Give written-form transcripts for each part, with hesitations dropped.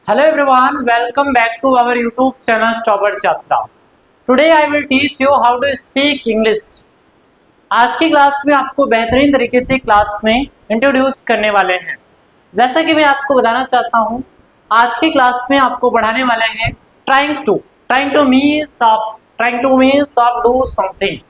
Hello everyone, welcome back to our YouTube channel Stoppers Yatra. Today I will teach you how to speak English. आज की class में आपको बेहतरीन तरीके से क्लास में इंट्रोड्यूस करने वाले हैं। जैसा कि मैं आपको बताना चाहता हूँ, आज की क्लास में आपको पढ़ाने वाले हैं trying to means of do something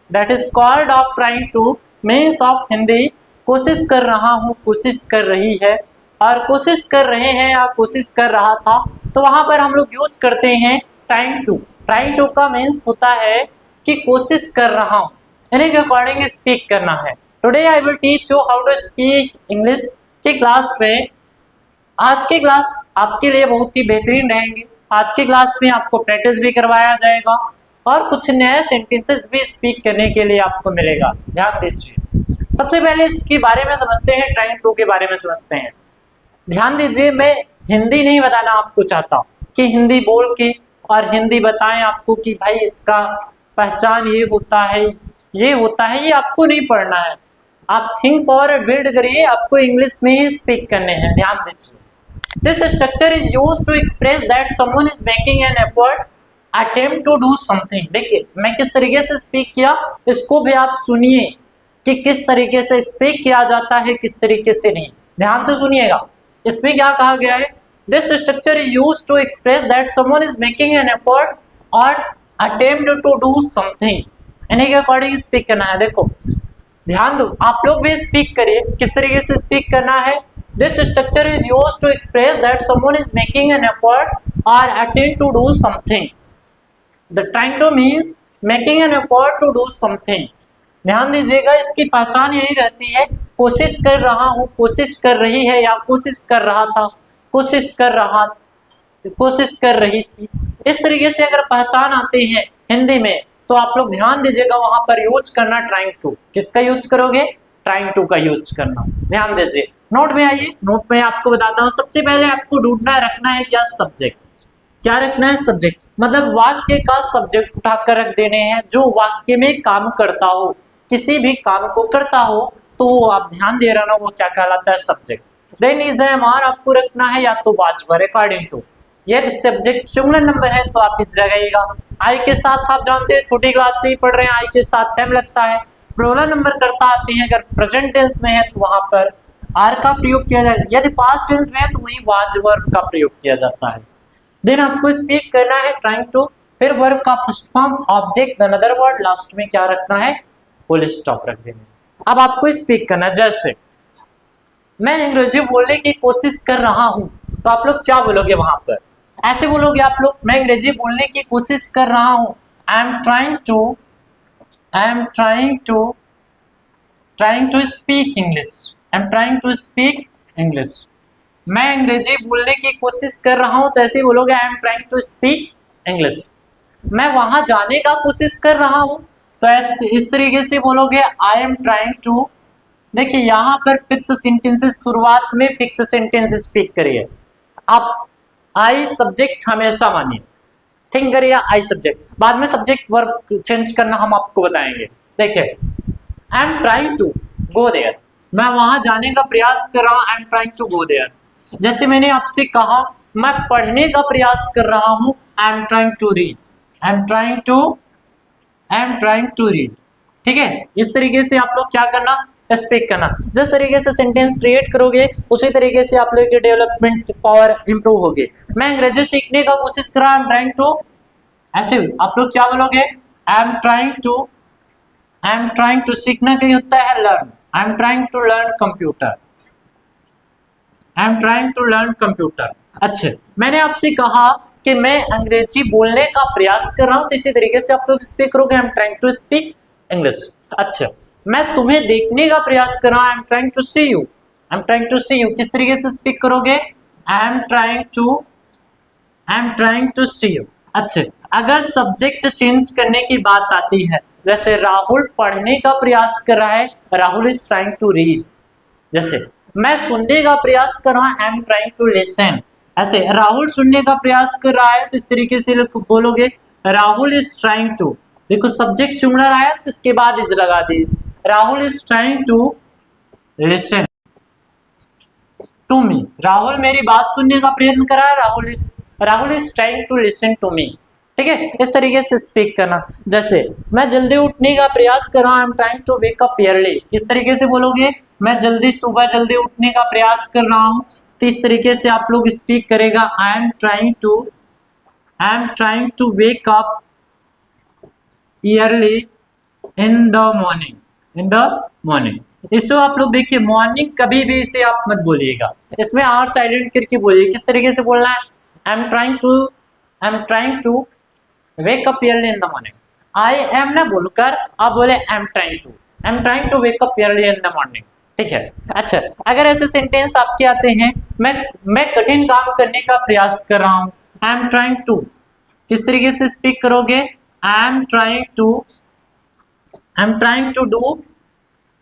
that is called of trying to means of Hindi कोशिश कर रहा हूँ, कोशिश कर रही है और कोशिश कर रहे हैं या कोशिश कर रहा था, तो वहां पर हम लोग यूज करते हैं ट्राइंग टू का मीन्स होता है कि कोशिश कर रहा हूं, यानी के अकॉर्डिंग स्पीक करना है। Today I will teach you how to speak English की क्लास में। आज की क्लास आपके लिए बहुत ही बेहतरीन रहेंगी। आज की क्लास में आपको प्रैक्टिस भी करवाया जाएगा और कुछ नए सेंटेंसेस भी स्पीक करने के लिए आपको मिलेगा। ध्यान दीजिए। सबसे पहले इसके बारे में समझते हैं, ट्राइंग टू के बारे में समझते हैं। ध्यान दीजिए, मैं हिंदी नहीं बताना आपको चाहता कि हिंदी बोल के और हिंदी बताएं आपको कि भाई इसका पहचान ये होता है, ये आपको नहीं पढ़ना है। आप थिंक पावर बिल्ड करिए, आपको इंग्लिश में ही स्पीक करने हैं। ध्यान दीजिए, this structure is used to express that someone is making an effort attempt to do something. देखिए मैं किस तरीके से स्पीक किया, इसको भी आप सुनिए कि किस तरीके से स्पीक किया जाता है, किस तरीके से नहीं। ध्यान से सुनिएगा। इसमें क्या कहा गया है, this structure is used to express that someone is making an effort और अटेम्प्ट टू डू समथिंग, यानी के अकॉर्डिंग स्पीक करना है। देखो ध्यान दो, आप लोग भी स्पीक करिए, किस तरीके से स्पीक करना है। This structure is used to express that someone is making an effort और attempt to do something. The trying to means making an effort to do something. ध्यान दीजिएगा, इसकी पहचान यही रहती है, कोशिश कर रहा हूँ, कोशिश कर रही है या कोशिश कर रहा था, कोशिश कर रही थी। इस तरीके से अगर पहचान आती है हिंदी में तो आप लोग ध्यान दीजिएगा, वहां पर यूज करना ट्राइंग टू। किसका यूज करोगे? ट्राइंग टू का यूज करना। ध्यान दीजिए, नोट में आइए। नोट में आपको बताता हूँ, सबसे पहले आपको ढूंढना रखना है क्या? सब्जेक्ट। क्या रखना है? सब्जेक्ट। मतलब वाक्य का सब्जेक्ट उठाकर रख देने हैं, जो वाक्य में काम करता हो, किसी भी काम को करता हो, तो वो आप ध्यान दे रहे ना, वो क्या कहलाता है? सब्जेक्ट। देन इज एमआर आपको रखना है या तो वाचवर अकॉर्डिंग टू। यदि सब्जेक्ट सिंगुलर नंबर है तो आप इस लगाइएगा। आई के साथ आप जानते हैं, छोटी क्लास से ही पढ़ रहे हैं, आई के साथ टाइम लगता है। प्लूरल नंबर करता आते हैं, अगर प्रेजेंट टेंस में है तो वहां पर आर का प्रयोग किया जाए, यदि पास्ट टेंस में है तो वही वाचवर का प्रयोग किया जाता है। देन आपको स्पीक करना है ट्राइंग टू, फिर वर्ब का first form, object, another word, last में क्या रखना है? फुल स्टॉप रख देना। अब आपको स्पीक करना, जैसे मैं अंग्रेजी बोलने की कोशिश कर रहा हूं, तो आप लोग क्या बोलोगे वहां पर? ऐसे बोलोगे आप लोग, मैं अंग्रेजी बोलने की कोशिश कर रहा हूं, I am trying to speak English. मैं अंग्रेजी बोलने की कोशिश कर रहा हूं, तो ऐसे बोलोगे I am trying to speak English. मैं वहां जाने का कोशिश कर रहा हूं, तो इस तरीके से बोलोगे आई एम ट्राइंग टू। देखिए यहाँ पर फिक्स सेंटेंसेस, शुरुआत में फिक्स सेंटेंस स्पीक करिए। आप आई सब्जेक्ट हमेशा मानिए, थिंक करिए आई सब्जेक्ट, बाद में सब्जेक्ट वर्ब चेंज करना हम आपको बताएंगे। देखिए I am trying to go there, मैं वहां जाने का प्रयास कर रहा हूं, I am trying to go there. जैसे मैंने आपसे कहा, मैं पढ़ने का प्रयास कर रहा हूं, I am trying to read, I am trying to read. ठीक है, इस तरीके से आप लोग क्या करना? स्पीक करना। जिस तरीके से सेंटेंस क्रिएट करोगे उसी तरीके से आप लोग की डेवलपमेंट पावर इंप्रूव होगी। मैं अंग्रेजी सीखने का कोशिश कर रहा हूं, आई एम ट्राइंग टू, ऐसे आप लोग क्या बोलोगे? आई एम ट्राइंग टू सीखना क्या होता है? Learn. I am trying to learn computer. अच्छा, मैंने आपसे कहा कि मैं अंग्रेजी बोलने का प्रयास कर रहा हूं, तो इसी तरीके से आप लोग स्पीक करोगे, I am trying to speak English. अच्छा, मैं तुम्हें देखने का प्रयास कर रहा हूं, I am trying to see you. किस तरीके से स्पीक करोगे? I am trying to see you. अच्छा, अगर सब्जेक्ट चेंज करने की बात आती है, जैसे राहुल पढ़ने का प्रयास कर रहा है, Rahul is trying to read. जैसे मैं सुनने का प्रयास कर रहा हूं, I am trying to listen. ऐसे राहुल सुनने का प्रयास कर रहा है, तो इस तरीके से बोलोगे राहुल इज ट्राइंग टू। देखो सब्जेक्ट सिंगुलर आया तो इसके बाद इज लगा दीजिए, Rahul is trying to listen to me, Rahul मेरी बात सुनने का प्रयत्न कर रहा है, Rahul is trying to listen to me. ठीक है, इस तरीके से स्पीक करना। जैसे मैं जल्दी उठने का प्रयास कर रहा हूं, I am trying to wake up early, किस तरीके से बोलोगे, मैं सुबह जल्दी उठने का प्रयास कर रहा हूं, तो इस तरीके से आप लोग स्पीक करेगा, I am trying to wake up early in the morning. इसको आप लोग देखिए, मॉर्निंग कभी भी इसे आप मत बोलिएगा, इसमें आर साइलेंट करके बोलिए। किस तरीके से बोलना है, I am trying to wake up early in the morning. I am ना बोलकर आप बोले I am trying to wake up early in the morning. ठीक है, अच्छा, अगर ऐसे सेंटेंस आपके आते हैं, मैं कठिन काम करने का प्रयास कर रहा हूं, आई एम ट्राइंग टू, किस तरीके से स्पीक करोगे, I am trying to do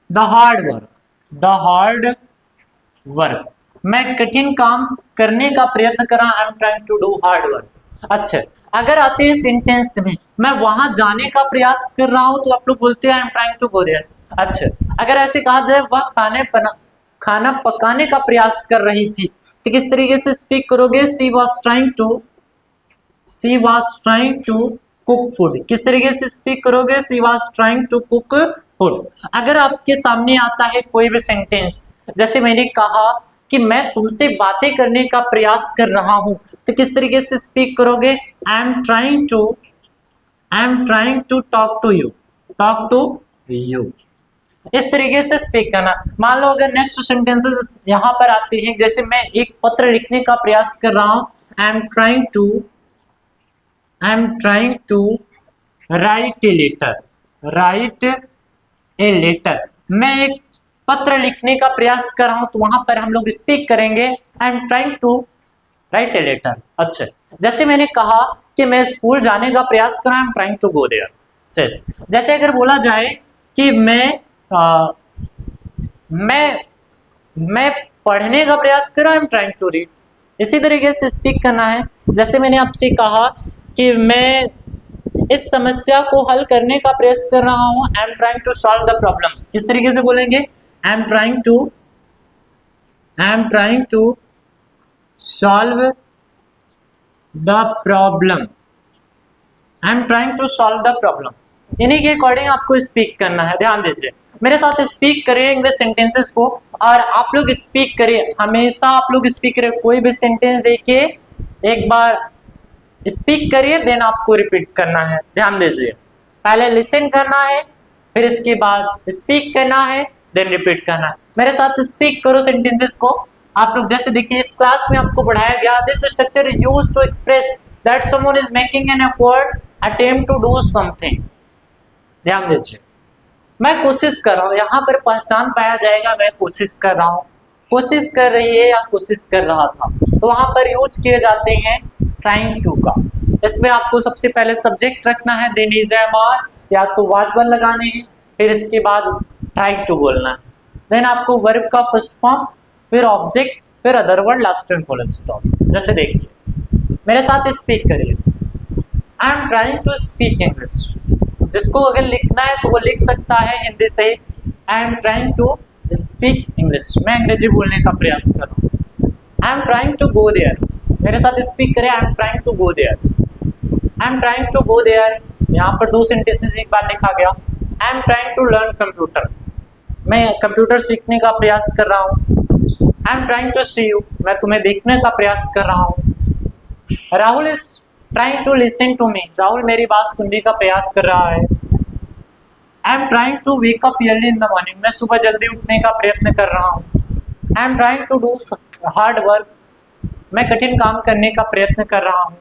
the hard work, मैं कठिन काम करने का प्रयत्न कर रहा हूं, I am trying to do hard work. अच्छा, अगर आते हैं सेंटेंस में, मैं वहां जाने का प्रयास कर रहा हूं, तो आप लोग बोलते हैं I am trying to go there. अच्छा, अगर ऐसे कहा जाए वह खाना पकाने का प्रयास कर रही थी, तो किस तरीके से स्पीक करोगे, she was trying to cook food, किस तरीके से स्पीक करोगे, she was trying to cook food. अगर आपके सामने आता है कोई भी सेंटेंस, जैसे मैंने कहा कि मैं तुमसे बातें करने का प्रयास कर रहा हूं, तो किस तरीके से स्पीक करोगे, I am trying to talk to you, इस तरीके से स्पीक करना। मान लो अगर नेक्स्ट सेंटेंसेस यहां पर आते हैं, जैसे मैं एक पत्र लिखने का प्रयास कर रहा हूं, I am trying to write a letter, मैं एक पत्र लिखने का प्रयास कर रहा हूं, तो वहां पर हम लोग स्पीक करेंगे I am trying to write a letter. अच्छा, जैसे मैंने कहा कि मैं स्कूल जाने का प्रयास कर रहा हूं, I am trying to go there. जैसे अगर बोला जाए कि मैं पढ़ने का प्रयास कर रहा हूं, I am trying to read, इसी तरीके से स्पीक करना है। जैसे मैंने आपसे कहा कि मैं इस समस्या को हल करने का प्रयास कर रहा हूं, I am trying to solve the problem, किस तरीके से बोलेंगे, I am trying to solve the problem, इन्हीं के अकॉर्डिंग आपको स्पीक करना है। ध्यान दीजिए, मेरे साथ स्पीक करिए इंग्लिश सेंटेंसेस को, और आप लोग स्पीक करिए, हमेशा आप लोग स्पीक करिए। कोई भी सेंटेंस देखिए, एक बार स्पीक करिए, देन आपको रिपीट करना है। ध्यान दीजिए, पहले लिसन करना है, फिर इसके बाद स्पीक करना है, देन रिपीट करना है। मेरे साथ स्पीक करो सेंटेंसेस को। आप लोग जैसे देखिए, इस क्लास में आपको पढ़ाया गया, this structure is used to express that someone is making an effort, attempt to do something. ध्यान दीजिए, मैं कोशिश कर रहा हूँ, यहाँ पर पहचान पाया जाएगा, मैं कोशिश कर रहा हूँ, कोशिश कर रही है या कोशिश कर रहा था, तो वहां पर यूज किए जाते हैं ट्राइंग टू का। इसमें आपको सबसे पहले सब्जेक्ट रखना है, देन इज एम आर, या तो वर्ब लगाने हैं, फिर इसके बाद ट्राइंग टू बोलना है, देन आपको वर्ब का फर्स्ट फॉर्म, फिर ऑब्जेक्ट, फिर other word, last and full stop. जैसे देखिए, मेरे साथ स्पीक करिए, I am trying to speak English. जिसको अगर लिखना है तो वो लिख सकता है हिंदी से, I am trying to speak English, मैं अंग्रेजी बोलने का प्रयास कर रहा हूँ। I am trying to go there, मेरे साथ स्पीक करें, I am trying to go there, यहाँ पर दो सेंटेंसेस एक बार लिखा गया। I am trying to learn computer, मैं कंप्यूटर सीखने का प्रयास कर रहा हूँ। I am trying to see you, मैं तुम्हें देखने का प्रयास कर रहा हूँ। Rahul is trying to listen to me, Rahul मेरी बात सुनने का प्रयास कर रहा है। I am trying to wake up early in the morning, मैं सुबह जल्दी उठने का प्रयत्न कर रहा हूँ। I am trying to do hard work, मैं कठिन काम करने का प्रयत्न कर रहा हूँ।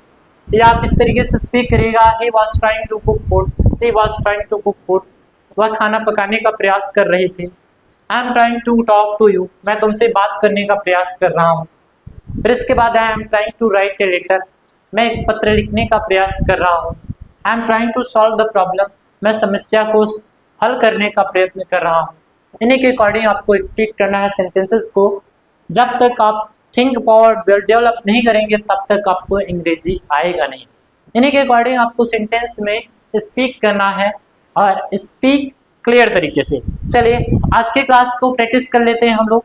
या आप इस तरीके से स्पीक करेगा, he was trying to cook food, she was trying to cook food, वह खाना पकाने का प्रयास कर रही थी। I am trying to talk to you, मैं तुमसे बात करने का प्रयास कर रहा हूँ। फिर इसके बाद I am trying to write a letter, मैं एक पत्र लिखने का प्रयास कर रहा हूँ। I am trying to solve the problem, मैं समस्या को हल करने का प्रयत्न कर रहा हूँ। इन्हीं के अकॉर्डिंग आपको स्पीक करना है सेंटेंसेस को। जब तक आप थिंक पावर डेवलप नहीं करेंगे तब तक आपको अंग्रेजी आएगा नहीं। इन्हीं के अकॉर्डिंग आपको सेंटेंस में स्पीक करना है और स्पीक क्लियर तरीके से। चलिए आज के क्लास को प्रैक्टिस कर लेते हैं हम लोग।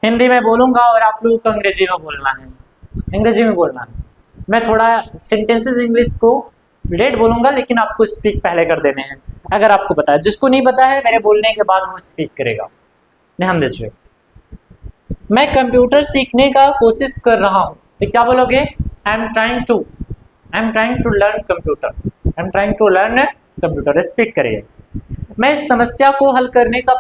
हिंदी में बोलूंगा और आप लोगों को अंग्रेजी में बोलना है, अंग्रेजी में बोलना है। मैं थोड़ा सेंटेंसेस इंग्लिश को लेट बोलूंगा, लेकिन आपको स्पीक पहले कर देने हैं। अगर आपको पता है, जिसको नहीं पता है मेरे बोलने के बाद वो स्पीक करेगा। ध्यान दीजिए, मैं कंप्यूटर सीखने का कोशिश कर रहा हूँ, तो क्या बोलोगे? I am trying to learn computer, I am trying to learn computer. Speak करिए। मैं इस समस्या को हल करने का